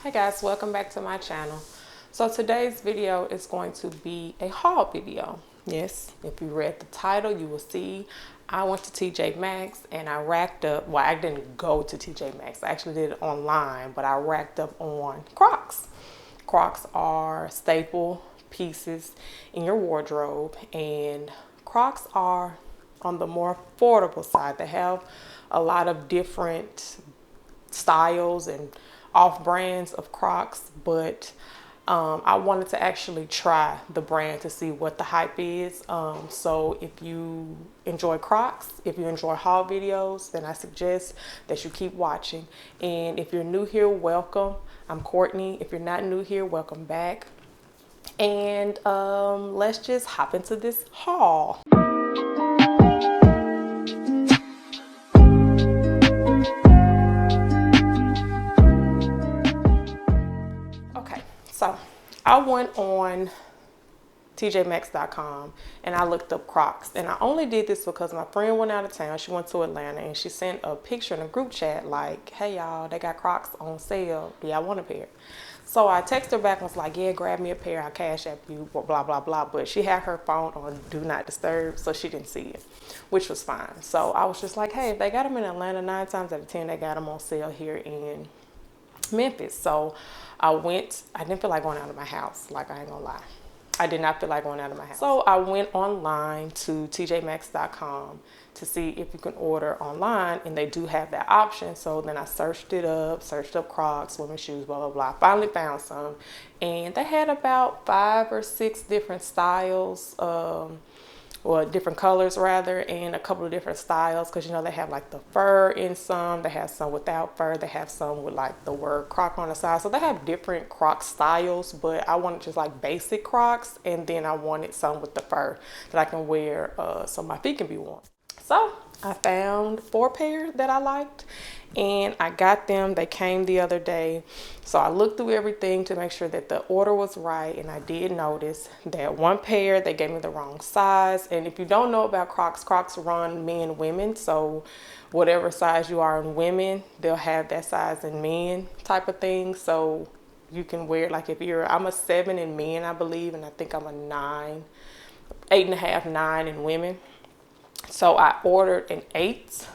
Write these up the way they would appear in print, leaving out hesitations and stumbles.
Hey guys, welcome back to my channel. So today's video is going to be a haul video. Yes, if you read the title, you will see I went to TJ Maxx and I racked up, well, I didn't go to TJ Maxx. I actually did it online, but I racked up on Crocs. Crocs are staple pieces in your wardrobe, and Crocs are on the more affordable side. They have a lot of different styles and off brands of Crocs, but I wanted to actually try the brand to see what the hype is. So if you enjoy Crocs, if you enjoy haul videos, then I suggest that you keep watching. And if you're new here, welcome. I'm Courtney. If you're not new here, welcome back. And let's just hop into this haul. Okay, so I went on TJMaxx.com and I looked up Crocs, and I only did this because my friend went out of town. She went to Atlanta and she sent a picture in a group chat like, hey y'all, they got Crocs on sale, do y'all want a pair? So I texted her back and was like, yeah, grab me a pair, I'll cash app you, blah blah blah. But she had her phone on do not disturb, so she didn't see it, which was fine. So I was just like, hey, if they got them in Atlanta, 9 times out of 10 they got them on sale here in Memphis. So I didn't feel like going out of my house, like, I ain't gonna lie. I did not feel like going out of my house. So I went online to tjmaxx.com to see if you can order online, and they do have that option. So then I searched up Crocs, women's shoes, blah, blah, blah. Finally found some, and they had about 5 or 6 different styles, or different colors rather, and a couple of different styles, because you know they have like the fur in some, they have some without fur, they have some with like the word Croc on the side. So they have different Croc styles, but I wanted just like basic Crocs, and then I wanted some with the fur that I can wear so my feet can be warm. So I found 4 pair that I liked, and I got them. They came the other day. So I looked through everything to make sure that the order was right, and I did notice that 1 pair, they gave me the wrong size. And if you don't know about Crocs, Crocs run men, women. So whatever size you are in women, they'll have that size in men type of thing. So you can wear, like if I'm a 7 in men, I believe, and I think I'm a 9, 8.5, 9 in women. So I ordered an 8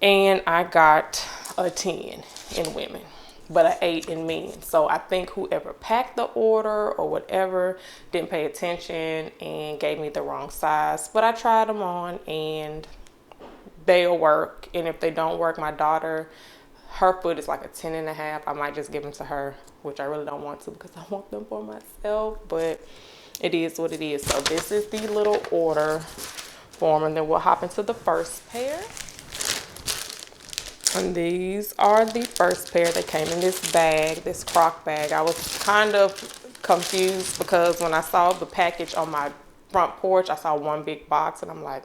and I got a 10 in women, but an 8 in men. So I think whoever packed the order or whatever didn't pay attention and gave me the wrong size. But I tried them on and they'll work. And if they don't work, my daughter, her foot is like a 10.5. I might just give them to her, which I really don't want to because I want them for myself, but it is what it is. So this is the little order form, and then we'll hop into the first pair. And these are the first pair that came in this bag, this croc bag. I was kind of confused because when I saw the package on my front porch, I saw 1 big box, and I'm like,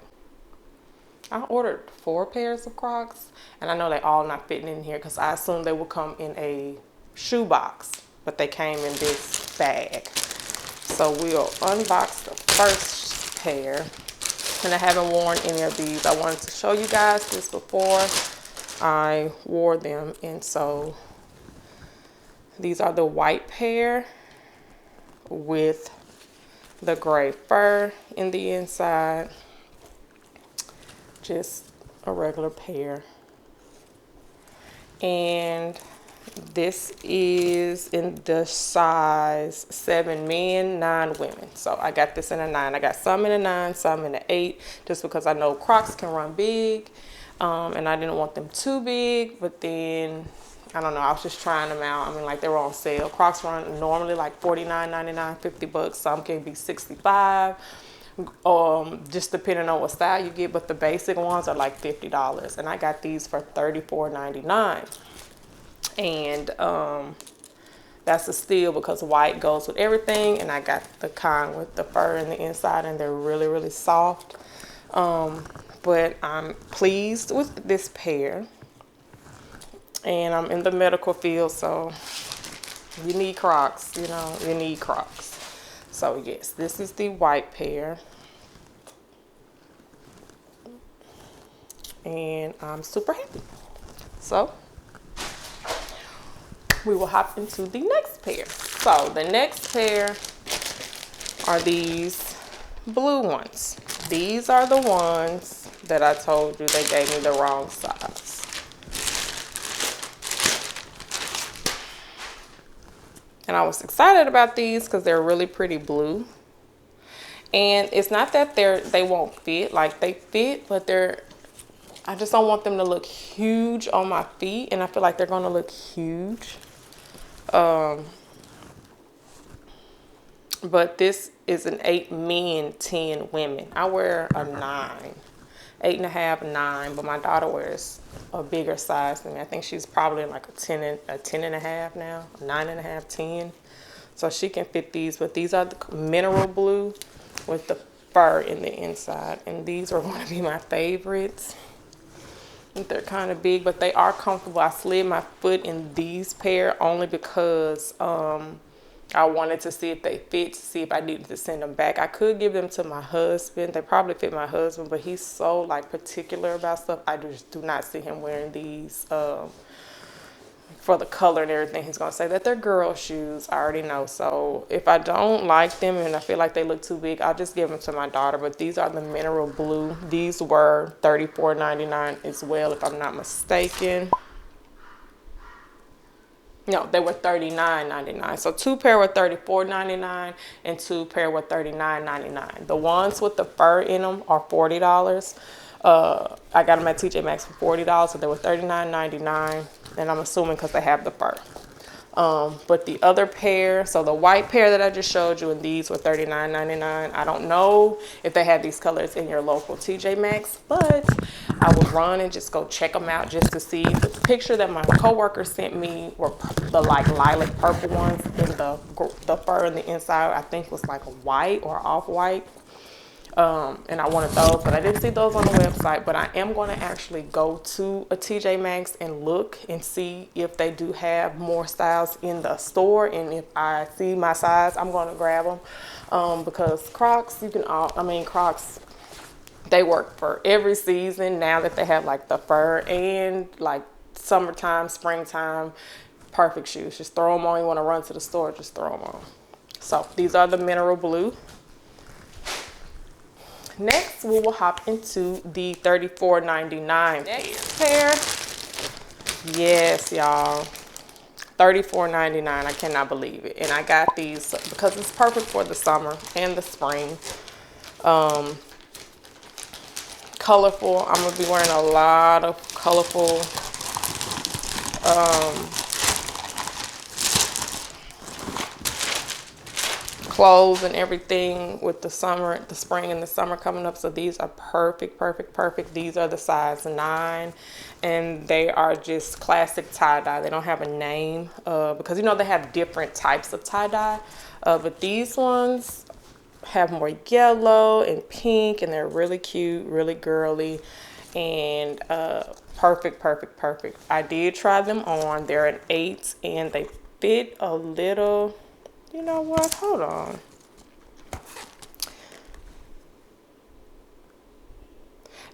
I ordered 4 pairs of Crocs, and I know they all not fitting in here because I assumed they would come in a shoe box, but they came in this bag. So we'll unbox the first pair, and I haven't worn any of these. I wanted to show you guys this before I wore them, and so these are the white pair with the gray fur in the inside. Just a regular pair. And this is in the size 7 men, 9 women. So I got this in a 9. I got some in a 9, some in a 8, just because I know Crocs can run big. And I didn't want them too big, but then, I don't know, I was just trying them out. I mean, like, they were on sale. Crocs run normally like $49.99, $50. Some can be $65. Just depending on what style you get, but the basic ones are like $50, and I got these for $34.99. And that's a steal because white goes with everything, and I got the kind with the fur in the inside, and they're really, really soft. But I'm pleased with this pair, and I'm in the medical field, so you need Crocs, you know, you need Crocs. So yes, this is the white pair, and I'm super happy. So we will hop into the next pair. So the next pair are these blue ones. These are the ones that I told you they gave me the wrong size. And I was excited about these because they're really pretty blue. And it's not that they won't fit, like they fit, but I just don't want them to look huge on my feet, and I feel like they're gonna look huge. But this is an 8 men, 10 women. I wear a 9, 8.5, 9, but my daughter wears a bigger size than me. I think she's probably like a 10.5 now, 9.5, 10. So she can fit these, but these are the mineral blue with the fur in the inside. And these are going to be my favorites. I think they're kind of big, but they are comfortable. I slid my foot in these pair only because I wanted to see if they fit, to see if I needed to send them back. I could give them to my husband. They probably fit my husband, but he's so like particular about stuff. I just do not see him wearing these for the color and everything. He's gonna say that they're girl shoes. I already know. So if I don't like them and I feel like they look too big, I'll just give them to my daughter. But these are the mineral blue. These were $34.99 as well, if I'm not mistaken. No, they were $39.99. So 2 pair were $34.99 and 2 pair were $39.99. The ones with the fur in them are $40. I got them at TJ Maxx for $40, so they were $39.99, and I'm assuming because they have the fur. But the other pair, so the white pair that I just showed you, and these were $39.99. I don't know if they have these colors in your local TJ Maxx, but I would run and just go check them out just to see. The picture that my coworker sent me were the like lilac purple ones, and the fur on the inside I think was like white or off-white. And I wanted those, but I didn't see those on the website. But I am going to actually go to a TJ Maxx and look and see if they do have more styles in the store. And if I see my size, I'm going to grab them. Because Crocs, Crocs, they work for every season now that they have like the fur and like summertime, springtime, perfect shoes. Just throw them on. You want to run to the store, just throw them on. So these are the mineral blue. Next, we will hop into the $34.99 pair. Yes, y'all. $34.99. I cannot believe it. And I got these because it's perfect for the summer and the spring. Colorful. I'm going to be wearing a lot of colorful clothes and everything with the spring and the summer coming up. So these are perfect. These are the size 9, and they are just classic tie-dye. They don't have a name because they have different types of tie-dye, but these ones have more yellow and pink, and they're really cute, really girly, and perfect. I did try them on. They're an 8, and they fit a little. You know what? Hold on.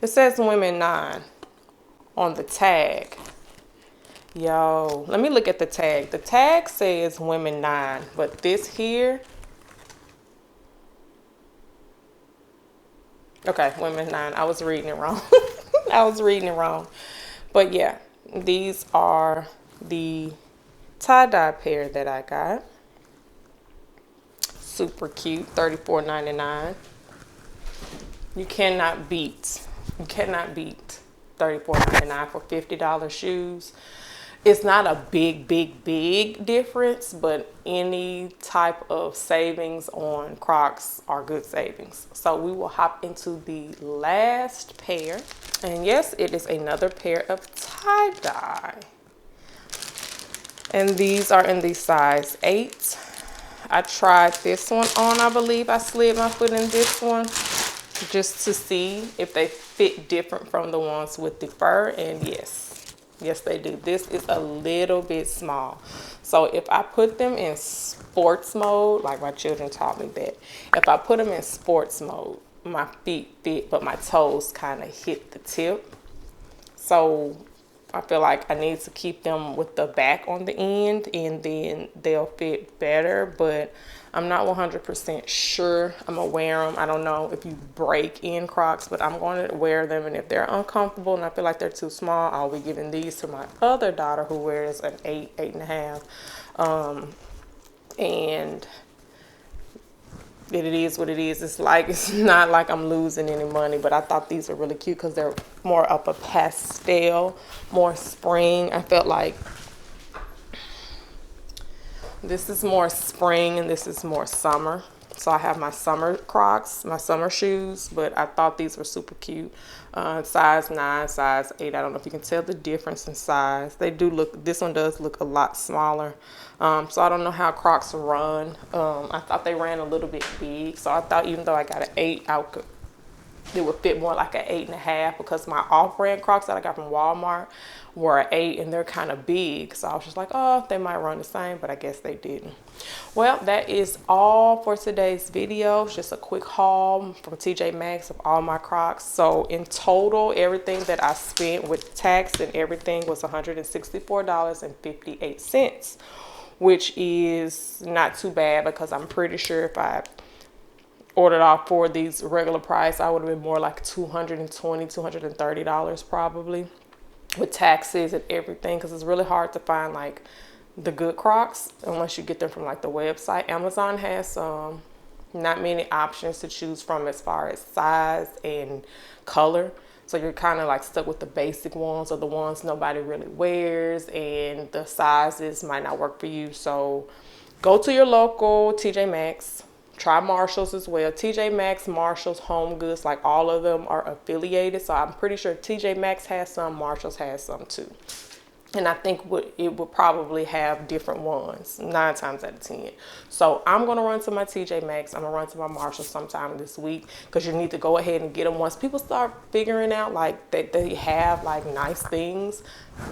It says women 9 on the tag. Yo, let me look at the tag. The tag says women 9, but this here. Okay, women 9. I was reading it wrong. But yeah, these are the tie-dye pair that I got. Super cute, $34.99. You cannot beat $34.99 for $50 shoes. It's not a big difference, but any type of savings on Crocs are good savings. So we will hop into the last pair. And yes, it is another pair of tie-dye. And these are in the size 8. I tried this one on, I believe. I slid my foot in this one just to see if they fit different from the ones with the fur. And yes, they do. This is a little bit small. So if I put them in sports mode, like my children taught me that, if I put them in sports mode, my feet fit, but my toes kind of hit the tip. So I feel like I need to keep them with the back on the end, and then they'll fit better, but I'm not 100% sure. I'm gonna wear them. I don't know if you break in Crocs, but I'm going to wear them, and if they're uncomfortable and I feel like they're too small, I'll be giving these to my other daughter who wears an 8.5. And it is what it is. It's not like I'm losing any money, but I thought these were really cute because they're more of a pastel, more spring. I felt like this is more spring and this is more summer. So I have my summer Crocs, my summer shoes, but I thought these were super cute. Size 9, size 8. I don't know if you can tell the difference in size. They do look, this one does look a lot smaller. So I don't know how Crocs run. I thought they ran a little bit big. So I thought even though I got an 8, it would fit more like an 8.5, because my off-brand Crocs that I got from Walmart were an 8 and they're kind of big. So I was just like, oh, they might run the same, but I guess they didn't. Well, that is all for today's video. It's just a quick haul from TJ Maxx of all my Crocs. So in total, everything that I spent with tax and everything was $164.58, which is not too bad, because I'm pretty sure if I ordered off for these regular price, I would have been more like $220, $230 probably, with taxes and everything, because it's really hard to find like the good Crocs unless you get them from like the website. Amazon has not many options to choose from as far as size and color, so you're kind of like stuck with the basic ones or the ones nobody really wears, and the sizes might not work for you. So go to your local TJ Maxx. Try Marshalls as well. TJ Maxx, Marshalls, Home Goods, like all of them are affiliated. So I'm pretty sure TJ Maxx has some, Marshalls has some too. And I think it would probably have different ones 9 times out of 10. So I'm going to run to my TJ Maxx. I'm going to run to my Marshalls sometime this week, because you need to go ahead and get them. Once people start figuring out like that they have like nice things,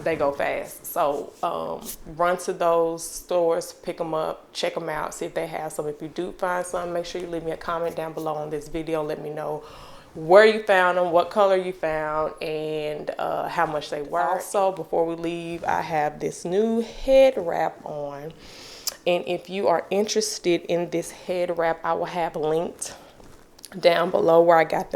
they go fast. So run to those stores, pick them up, check them out, see if they have some. If you do find some, make sure you leave me a comment down below on this video. Let me know where you found them, what color you found, and how much they were. Also, before we leave, I have this new head wrap on, and if you are interested in this head wrap, I will have linked down below where I got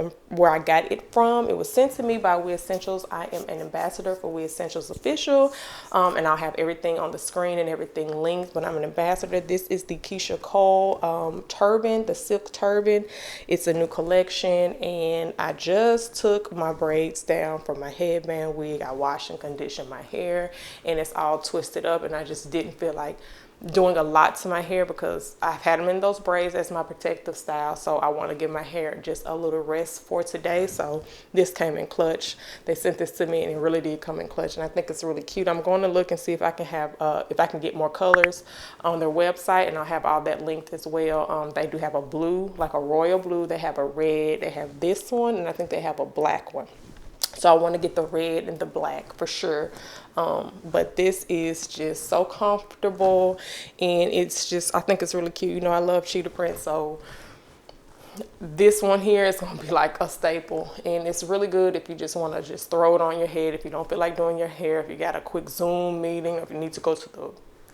it from. It was sent to me by We Essentials. I am an ambassador for We Essentials Official, and I'll have everything on the screen and everything linked, but I'm an ambassador. This is the Keisha Cole turban, the silk turban. It's a new collection, and I just took my braids down from my headband wig. I washed and conditioned my hair, and it's all twisted up, and I just didn't feel like doing a lot to my hair, because I've had them in those braids as my protective style. So I want to give my hair just a little rest for today. So this came in clutch. They sent this to me and it really did come in clutch, and I think it's really cute. I'm going to look and see if I can have if I can get more colors on their website, and I'll have all that linked as well. They do have a blue, like a royal blue. They have a red. They have this one, and I think they have a black one. So I want to get the red and the black for sure. But this is just so comfortable, and it's just, I think it's really cute. You know, I love cheetah print, so this one here is going to be like a staple, and it's really good if you just want to just throw it on your head, if you don't feel like doing your hair, if you got a quick Zoom meeting, if you need to go to the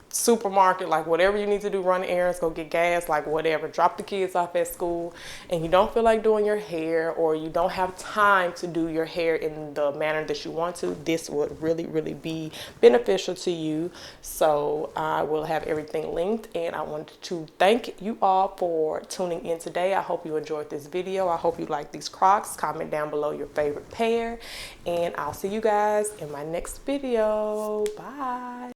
supermarket, like whatever you need to do, run errands, go get gas, like whatever, drop the kids off at school, and you don't feel like doing your hair, or you don't have time to do your hair in the manner that you want to, this would really be beneficial to you. So I will have everything linked, and I wanted to thank you all for tuning in today. I hope you enjoyed this video. I hope you like these Crocs. Comment down below your favorite pair, and I'll see you guys in my next video. Bye.